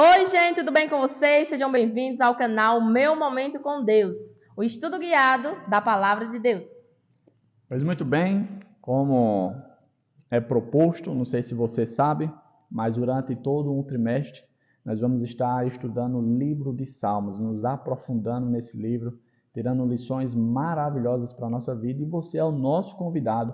Oi, gente, tudo bem com vocês? Sejam bem-vindos ao canal Meu Momento com Deus, o estudo guiado da Palavra de Deus. Pois muito bem, como é proposto, não sei se você sabe, mas durante todo um trimestre nós vamos estar estudando o livro de Salmos, nos aprofundando nesse livro, tirando lições maravilhosas para a nossa vida, e você é o nosso convidado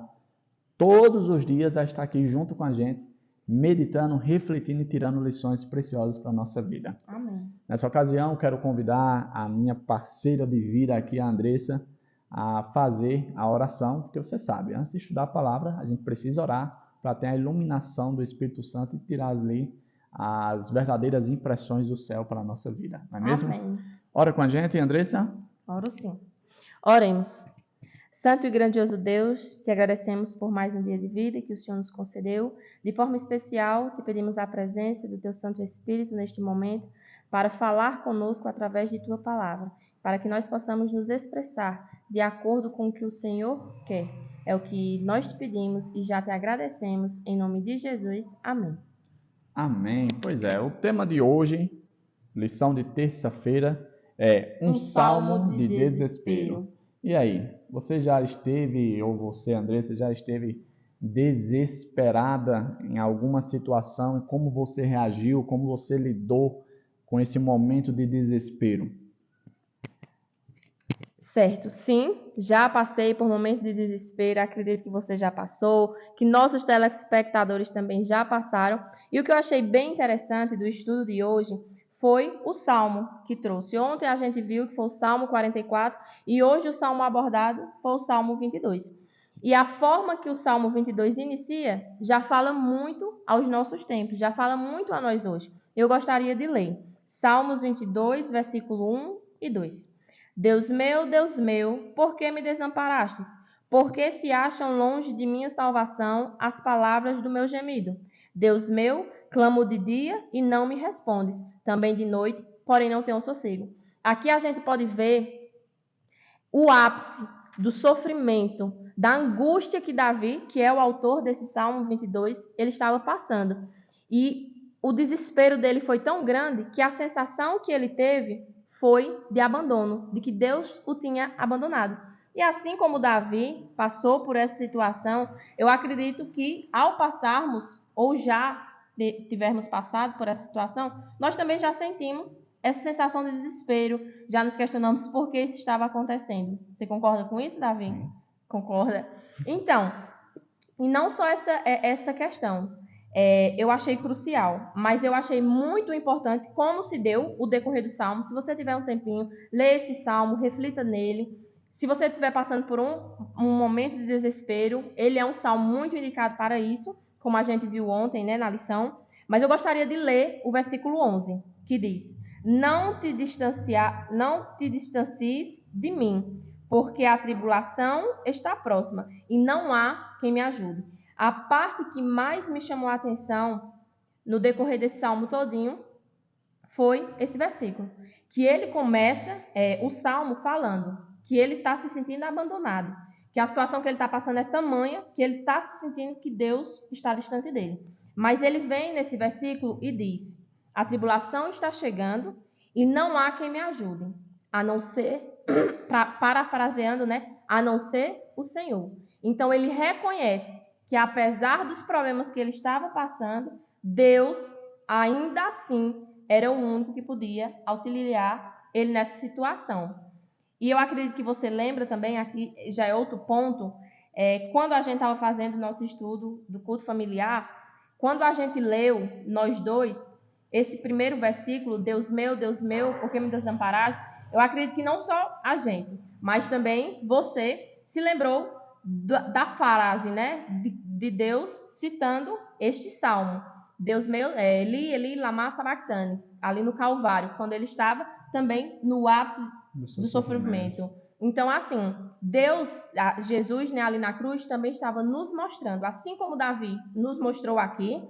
todos os dias a estar aqui junto com a gente, meditando, refletindo e tirando lições preciosas para a nossa vida. Amém. Nessa ocasião, quero convidar a minha parceira de vida aqui, a Andressa, a fazer a oração, porque você sabe, antes de estudar a palavra, a gente precisa orar para ter a iluminação do Espírito Santo e tirar ali as verdadeiras impressões do céu para a nossa vida, não é mesmo? Amém. Ora com a gente, Andressa. Oro sim. Oremos. Santo e grandioso Deus, te agradecemos por mais um dia de vida que o Senhor nos concedeu. De forma especial, te pedimos a presença do teu Santo Espírito neste momento para falar conosco através de tua palavra, para que nós possamos nos expressar de acordo com o que o Senhor quer. É o que nós te pedimos e já te agradecemos. Em nome de Jesus. Amém. Amém. Pois é, o tema de hoje, lição de terça-feira, é um salmo de desespero. E aí, você já esteve, ou você, Andressa, já esteve desesperada em alguma situação? Como você reagiu? Como você lidou com esse momento de desespero? Certo, sim, já passei por momentos de desespero, acredito que você já passou, que nossos telespectadores também já passaram. E o que eu achei bem interessante do estudo de hoje foi o Salmo que trouxe. Ontem a gente viu que foi o Salmo 44 e hoje o Salmo abordado foi o Salmo 22. E a forma que o Salmo 22 inicia já fala muito aos nossos tempos, já fala muito a nós hoje. Eu gostaria de ler Salmos 22, versículo 1 e 2. Deus meu, por que me desamparastes? Por que se acham longe de minha salvação as palavras do meu gemido? Deus meu, clamo de dia e não me respondes, também de noite, porém não tenho sossego. Aqui a gente pode ver o ápice do sofrimento, da angústia que Davi, que é o autor desse Salmo 22, ele estava passando. E o desespero dele foi tão grande que a sensação que ele teve foi de abandono, de que Deus o tinha abandonado. E assim como Davi passou por essa situação, eu acredito que ao passarmos, ou já tivermos passado por essa situação, nós também já sentimos essa sensação de desespero, já nos questionamos por que isso estava acontecendo. Você concorda com isso, Davi? Sim. Concorda? Então, e não só essa questão, eu achei crucial, mas eu achei muito importante como se deu o decorrer do Salmo. Se você tiver um tempinho, lê esse Salmo, reflita nele. Se você estiver passando por um momento de desespero, ele é um Salmo muito indicado para isso, como a gente viu ontem, né, na lição. Mas eu gostaria de ler o versículo 11, que diz: não te distancies de mim, porque a tribulação está próxima e não há quem me ajude. A parte que mais me chamou a atenção no decorrer desse salmo todinho foi esse versículo, que ele começa o salmo falando que ele está se sentindo abandonado, que a situação que ele está passando é tamanha que ele está se sentindo que Deus está distante dele. Mas ele vem nesse versículo e diz: a tribulação está chegando e não há quem me ajude, a não ser, parafraseando, né? A não ser o Senhor. Então ele reconhece que apesar dos problemas que ele estava passando, Deus ainda assim era o único que podia auxiliar ele nessa situação. E eu acredito que você lembra também, aqui já é outro ponto, quando a gente estava fazendo o nosso estudo do culto familiar, quando a gente leu, nós dois, esse primeiro versículo, Deus meu, por que me desamparaste? Eu acredito que não só a gente, mas também você se lembrou da frase, né, de Deus citando este salmo. Deus meu, Eli, Eli, lama sabachthani, ali no Calvário, quando ele estava também no ápice do sofrimento. Então, assim, Deus, Jesus, né, ali na cruz, também estava nos mostrando, assim como Davi nos mostrou aqui,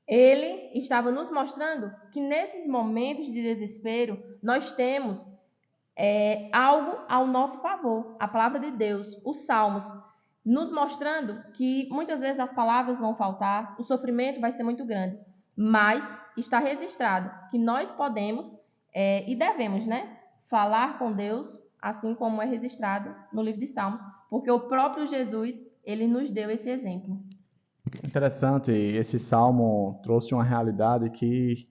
ele estava nos mostrando que nesses momentos de desespero, nós temos algo ao nosso favor, a palavra de Deus, os salmos, nos mostrando que muitas vezes as palavras vão faltar, o sofrimento vai ser muito grande, Mas está registrado que nós podemos e devemos, né, falar com Deus, assim como é registrado no livro de Salmos, porque o próprio Jesus, ele nos deu esse exemplo. Interessante, esse salmo trouxe uma realidade que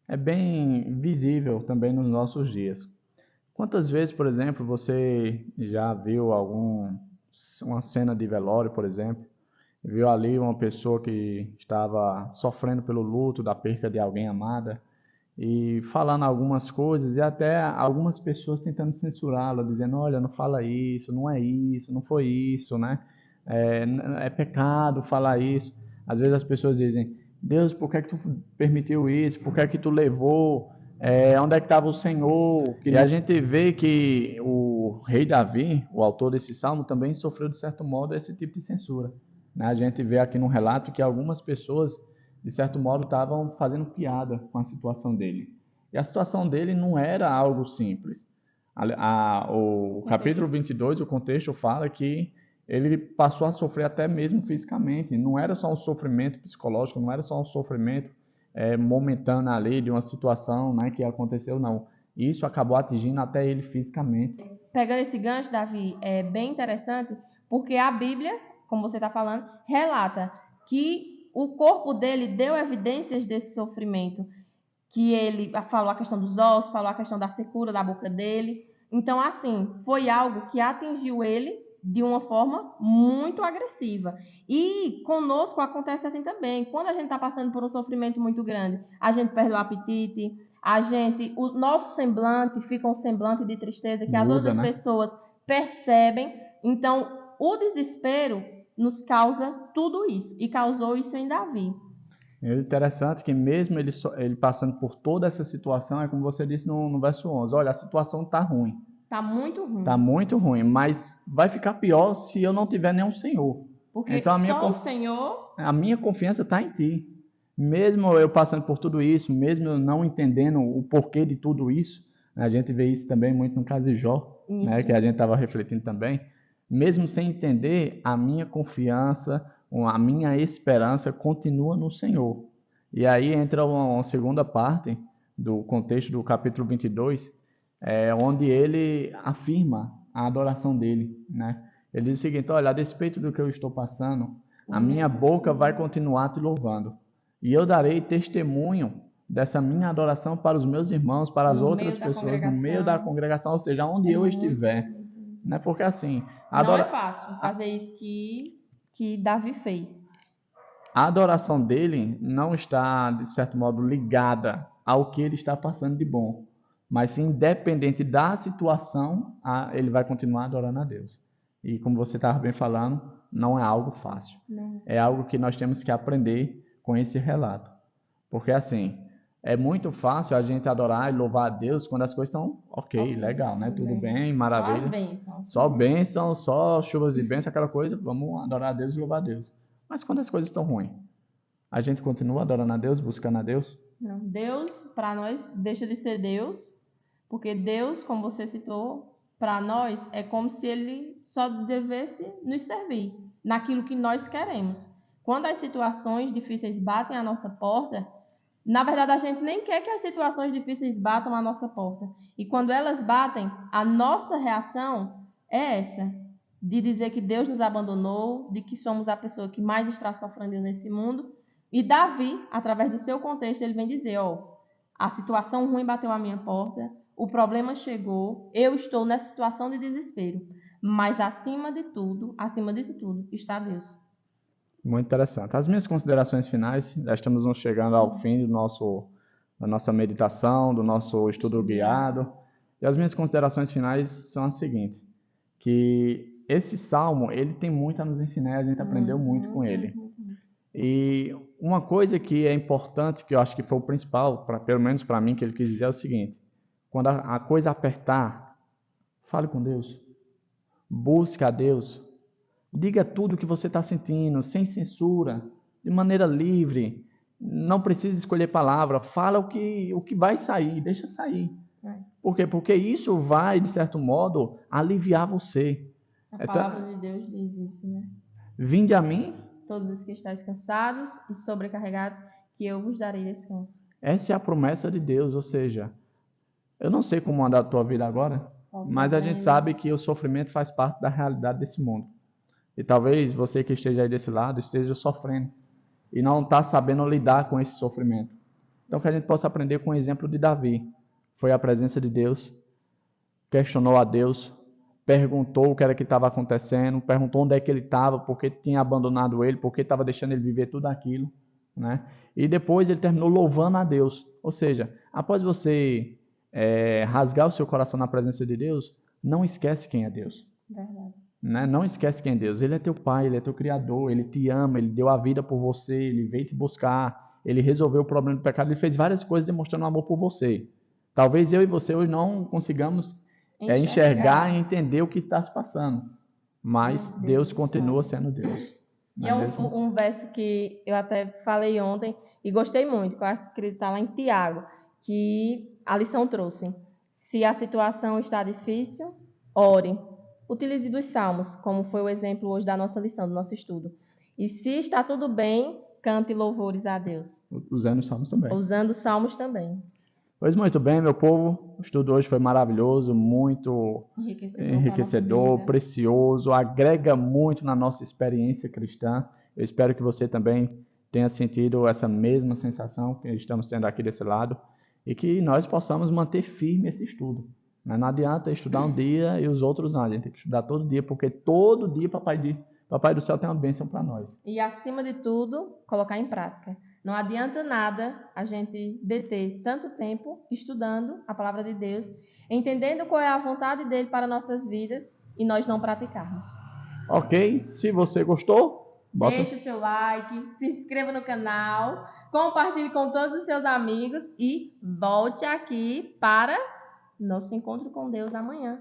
é bem visível também nos nossos dias. Quantas vezes, por exemplo, você já viu uma cena de velório, por exemplo, viu ali uma pessoa que estava sofrendo pelo luto da perca de alguém amada e falando algumas coisas e até algumas pessoas tentando censurá-la, dizendo, olha, não fala isso, não foi isso, né? É pecado falar isso. Às vezes as pessoas dizem, Deus, por que é que tu permitiu isso? Por que é que tu levou? Onde é que estava o Senhor? E a gente vê que o rei Davi, o autor desse salmo, também sofreu, de certo modo, esse tipo de censura, né? A gente vê aqui no relato que algumas pessoas, de certo modo, estavam fazendo piada com a situação dele. E a situação dele não era algo simples. O capítulo 22, o contexto fala que ele passou a sofrer até mesmo fisicamente. Não era só um sofrimento psicológico, não era só um sofrimento momentâneo ali de uma situação, né, que aconteceu, não. Isso acabou atingindo até ele fisicamente. Pegando esse gancho, Davi, é bem interessante, porque a Bíblia, como você está falando, relata que o corpo dele deu evidências desse sofrimento, que ele falou a questão dos ossos, falou a questão da secura da boca dele. Então, assim, foi algo que atingiu ele de uma forma muito agressiva. E conosco acontece assim também. Quando a gente está passando por um sofrimento muito grande, a gente perde o apetite, o nosso semblante fica um semblante de tristeza que as outras pessoas percebem. Então, o desespero nos causa tudo isso, e causou isso em Davi. É interessante que mesmo ele passando por toda essa situação, é como você disse no verso 11, olha, a situação está ruim. Está muito ruim. Está muito ruim, mas vai ficar pior se eu não tiver nenhum Senhor. Porque então, só o Senhor... A minha confiança está em Ti. Mesmo eu passando por tudo isso, mesmo eu não entendendo o porquê de tudo isso, a gente vê isso também muito no caso de Jó, né, que a gente estava refletindo também. Mesmo sem entender, a minha confiança, a minha esperança continua no Senhor. E aí entra uma segunda parte do contexto do capítulo 22, onde ele afirma a adoração dele, né? Ele diz o seguinte, olha, a despeito do que eu estou passando, a minha boca vai continuar te louvando. E eu darei testemunho dessa minha adoração para os meus irmãos, para as outras pessoas, no meio da congregação, ou seja, onde eu estiver. Né? Porque assim... Não é fácil fazer isso que Davi fez. A adoração dele não está, de certo modo, ligada ao que ele está passando de bom. Mas sim, independente da situação, ele vai continuar adorando a Deus. E como você estava bem falando, não é algo fácil. Não. É algo que nós temos que aprender com esse relato. Porque assim, é muito fácil a gente adorar e louvar a Deus quando as coisas estão ok, legal, né? Tudo bem, maravilha. Só bênçãos. Só bênçãos, só chuvas de bênção, aquela coisa, vamos adorar a Deus e louvar a Deus. Mas quando as coisas estão ruins, a gente continua adorando a Deus, buscando a Deus? Não, Deus, para nós, deixa de ser Deus, porque Deus, como você citou, para nós é como se Ele só devesse nos servir naquilo que nós queremos. Quando as situações difíceis batem à nossa porta, na verdade a gente nem quer que as situações difíceis batam à nossa porta. E quando elas batem, a nossa reação é essa, de dizer que Deus nos abandonou, de que somos a pessoa que mais está sofrendo nesse mundo. E Davi, através do seu contexto, ele vem dizer, a situação ruim bateu à minha porta, o problema chegou, eu estou nessa situação de desespero, mas acima disso tudo, está Deus. Muito interessante. As minhas considerações finais, já estamos chegando ao fim da nossa meditação, do nosso estudo guiado, e as minhas considerações finais são as seguintes, que esse salmo, ele tem muito a nos ensinar, a gente aprendeu muito com ele. E uma coisa que é importante, que eu acho que foi o principal, pelo menos para mim, que ele quis dizer é o seguinte, quando a coisa apertar, fale com Deus, busque a Deus, diga tudo o que você está sentindo, sem censura, de maneira livre, não precisa escolher palavra, fala o que vai sair, deixa sair. Por quê? Porque isso vai, de certo modo, aliviar você. A palavra de Deus diz isso, né? Vinde a mim, todos os que estáis cansados e sobrecarregados, que eu vos darei descanso. Essa é a promessa de Deus, ou seja, eu não sei como andar a tua vida agora, mas a gente sabe que o sofrimento faz parte da realidade desse mundo. E talvez você que esteja aí desse lado esteja sofrendo e não está sabendo lidar com esse sofrimento. Então que a gente possa aprender com o exemplo de Davi. Foi à presença de Deus, questionou a Deus, perguntou o que era que estava acontecendo, perguntou onde é que ele estava, por que tinha abandonado ele, por que estava deixando ele viver tudo aquilo, né? E depois ele terminou louvando a Deus. Ou seja, após você rasgar o seu coração na presença de Deus, não esquece quem é Deus. Verdade. Né? Não esquece quem é Deus. Ele é teu pai, ele é teu criador, ele te ama, ele deu a vida por você, ele veio te buscar, ele resolveu o problema do pecado, ele fez várias coisas demonstrando amor por você. Talvez eu e você hoje não consigamos enxergar e entender o que está se passando, mas Deus continua sendo Deus. E é um verso que eu até falei ontem e gostei muito, que eu acredito que está lá em Tiago, que a lição trouxe. Se a situação está difícil, ore. Utilize dos salmos, como foi o exemplo hoje da nossa lição, do nosso estudo. E se está tudo bem, cante louvores a Deus. Usando os salmos também. Usando os salmos também. Pois muito bem, meu povo. O estudo hoje foi maravilhoso, muito enriquecedor, precioso, agrega muito na nossa experiência cristã. Eu espero que você também tenha sentido essa mesma sensação que estamos tendo aqui desse lado e que nós possamos manter firme esse estudo. Não adianta estudar um dia e os outros não. A gente tem que estudar todo dia, porque todo dia Papai do Céu tem uma bênção para nós. E, acima de tudo, colocar em prática. Não adianta nada a gente deter tanto tempo estudando a palavra de Deus, entendendo qual é a vontade dele para nossas vidas e nós não praticarmos. Ok? Se você gostou, deixe o seu like, se inscreva no canal, compartilhe com todos os seus amigos e volte aqui para nosso encontro com Deus amanhã.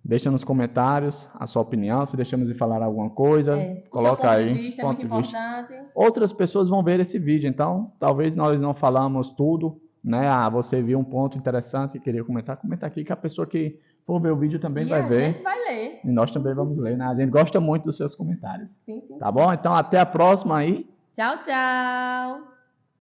Deixa nos comentários a sua opinião, se deixamos de falar alguma coisa, coloca aí. Ponto de vista é muito importante. Outras pessoas vão ver esse vídeo, então talvez nós não falamos tudo, né? Você viu um ponto interessante e queria comentar, comenta aqui que a pessoa que for ver o vídeo também vai ver. A gente vai ler. E nós também vamos ler, né? A gente gosta muito dos seus comentários. Sim. Tá bom? Então até a próxima aí. Tchau, tchau.